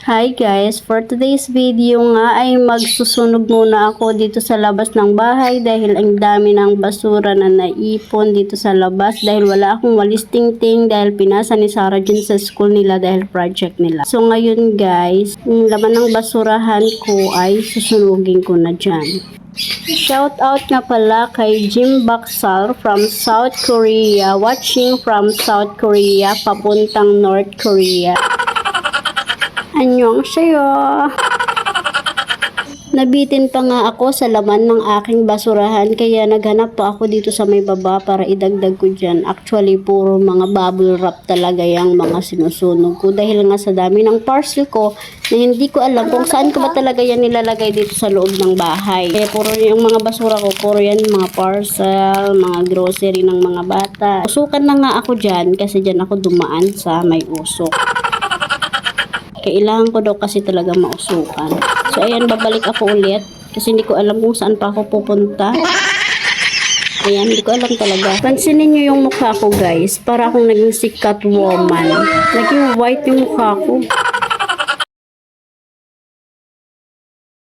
Hi guys, for today's video nga ay magsusunog muna ako dito sa labas ng bahay dahil ang dami ng basura na naipon dito sa labas dahil wala akong walis tingting dahil pinasa ni Sarah dyan sa school nila dahil project nila. So ngayon guys, yung laman ng basurahan ko ay susunugin ko na dyan. Shout out nga pala kay Jim Baksal from South Korea, watching from South Korea papuntang North Korea. Annyeonghaseyo! Nabitin pa nga ako sa laman ng aking basurahan kaya naghanap pa ako dito sa may baba para idagdag ko dyan. Actually, puro mga bubble wrap talaga yung mga sinusunog ko dahil nga sa dami ng parcel ko na hindi ko alam kung saan ko ba talaga yan nilalagay dito sa loob ng bahay. Kaya puro yung mga basura ko, puro yan mga parcel, mga grocery ng mga bata. Usukan na nga ako dyan kasi dyan ako dumaan sa may usok. Kailangan ko daw kasi talaga mausukan. So, ayan, babalik ako ulit. Kasi hindi ko alam kung saan pa ako pupunta. Ayan, hindi ko alam talaga. Pansinin nyo yung mukha ko, guys. Para akong naging sikat woman. Naging white yung mukha ko.